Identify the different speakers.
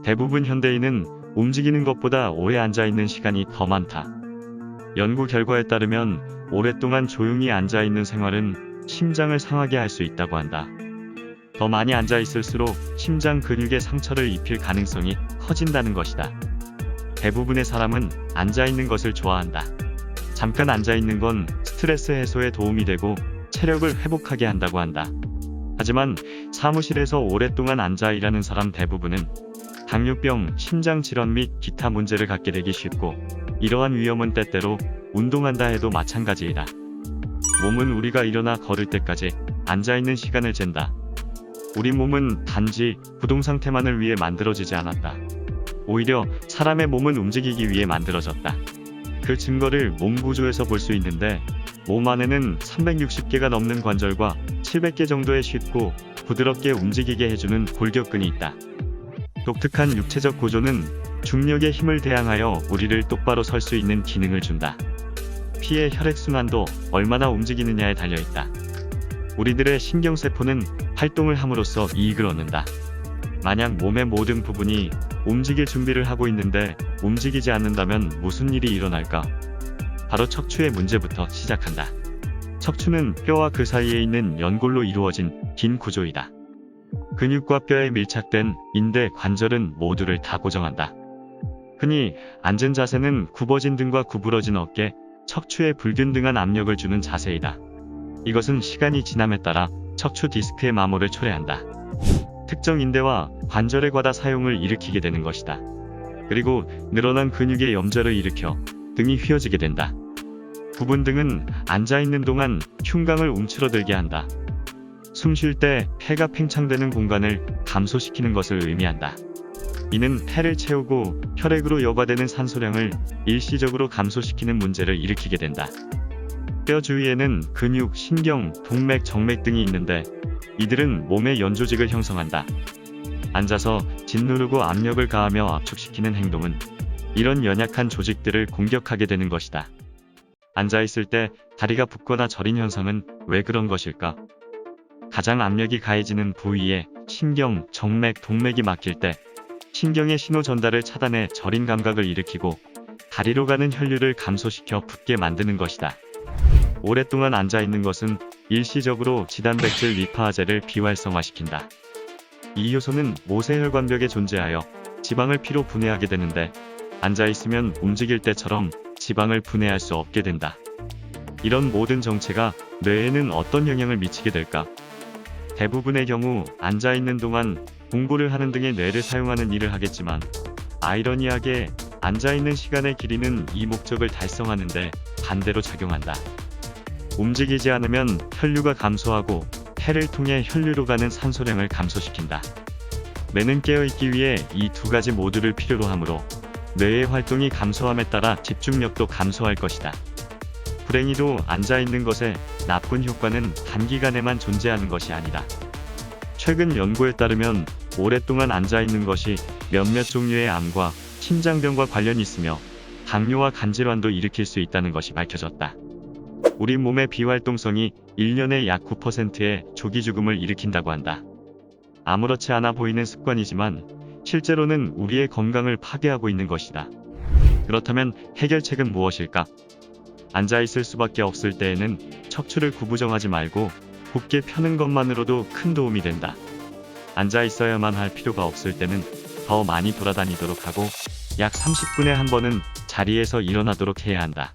Speaker 1: 대부분 현대인은 움직이는 것보다 오래 앉아있는 시간이 더 많다. 연구 결과에 따르면 오랫동안 조용히 앉아있는 생활은 심장을 상하게 할 수 있다고 한다. 더 많이 앉아있을수록 심장 근육에 상처를 입힐 가능성이 커진다는 것이다. 대부분의 사람은 앉아있는 것을 좋아한다. 잠깐 앉아있는 건 스트레스 해소에 도움이 되고 체력을 회복하게 한다고 한다. 하지만 사무실에서 오랫동안 앉아 일하는 사람 대부분은 당뇨병, 심장질환 및 기타 문제를 갖게 되기 쉽고, 이러한 위험은 때때로 운동한다 해도 마찬가지이다. 몸은 우리가 일어나 걸을 때까지 앉아있는 시간을 잰다. 우리 몸은 단지 구동 상태만을 위해 만들어지지 않았다. 오히려 사람의 몸은 움직이기 위해 만들어졌다. 그 증거를 몸 구조에서 볼 수 있는데, 몸 안에는 360개가 넘는 관절과 700개 정도의 쉽고 부드럽게 움직이게 해주는 골격근이 있다. 독특한 육체적 구조는 중력의 힘을 대항하여 우리를 똑바로 설 수 있는 기능을 준다. 피의 혈액순환도 얼마나 움직이느냐에 달려있다. 우리들의 신경세포는 활동을 함으로써 이익을 얻는다. 만약 몸의 모든 부분이 움직일 준비를 하고 있는데 움직이지 않는다면 무슨 일이 일어날까? 바로 척추의 문제부터 시작한다. 척추는 뼈와 그 사이에 있는 연골로 이루어진 긴 구조이다. 근육과 뼈에 밀착된 인대, 관절은 모두를 다 고정한다. 흔히 앉은 자세는 굽어진 등과 구부러진 어깨, 척추에 불균등한 압력을 주는 자세이다. 이것은 시간이 지남에 따라 척추 디스크의 마모를 초래한다. 특정 인대와 관절의 과다 사용을 일으키게 되는 것이다. 그리고 늘어난 근육의 염좌를 일으켜 등이 휘어지게 된다. 굽은 등은 앉아있는 동안 흉곽을 움츠러들게 한다. 숨 쉴 때 폐가 팽창되는 공간을 감소시키는 것을 의미한다. 이는 폐를 채우고 혈액으로 여과되는 산소량을 일시적으로 감소시키는 문제를 일으키게 된다. 뼈 주위에는 근육, 신경, 동맥, 정맥 등이 있는데 이들은 몸의 연조직을 형성한다. 앉아서 짓누르고 압력을 가하며 압축시키는 행동은 이런 연약한 조직들을 공격하게 되는 것이다. 앉아있을 때 다리가 붓거나 저린 현상은 왜 그런 것일까? 가장 압력이 가해지는 부위에 신경, 정맥, 동맥이 막힐 때 신경의 신호 전달을 차단해 저린 감각을 일으키고 다리로 가는 혈류를 감소시켜 붓게 만드는 것이다. 오랫동안 앉아있는 것은 일시적으로 지단백질 리파아제를 비활성화시킨다. 이 효소는 모세혈관벽에 존재하여 지방을 피로 분해하게 되는데 앉아있으면 움직일 때처럼 지방을 분해할 수 없게 된다. 이런 모든 정체가 뇌에는 어떤 영향을 미치게 될까? 대부분의 경우 앉아있는 동안 공부를 하는 등의 뇌를 사용하는 일을 하겠지만 아이러니하게 앉아있는 시간의 길이는 이 목적을 달성하는데 반대로 작용한다. 움직이지 않으면 혈류가 감소하고 폐를 통해 혈류로 가는 산소량을 감소시킨다. 뇌는 깨어있기 위해 이 두 가지 모두를 필요로 하므로 뇌의 활동이 감소함에 따라 집중력도 감소할 것이다. 불행히도 앉아있는 것의 나쁜 효과는 단기간에만 존재하는 것이 아니다. 최근 연구에 따르면 오랫동안 앉아있는 것이 몇몇 종류의 암과 심장병과 관련이 있으며 당뇨와 간질환도 일으킬 수 있다는 것이 밝혀졌다. 우리 몸의 비활동성이 1년에 약 9%의 조기 죽음을 일으킨다고 한다. 아무렇지 않아 보이는 습관이지만 실제로는 우리의 건강을 파괴하고 있는 것이다. 그렇다면 해결책은 무엇일까? 앉아있을 수밖에 없을 때에는 척추를 구부정하지 말고 곱게 펴는 것만으로도 큰 도움이 된다. 앉아있어야만 할 필요가 없을 때는 더 많이 돌아다니도록 하고 약 30분에 한 번은 자리에서 일어나도록 해야 한다.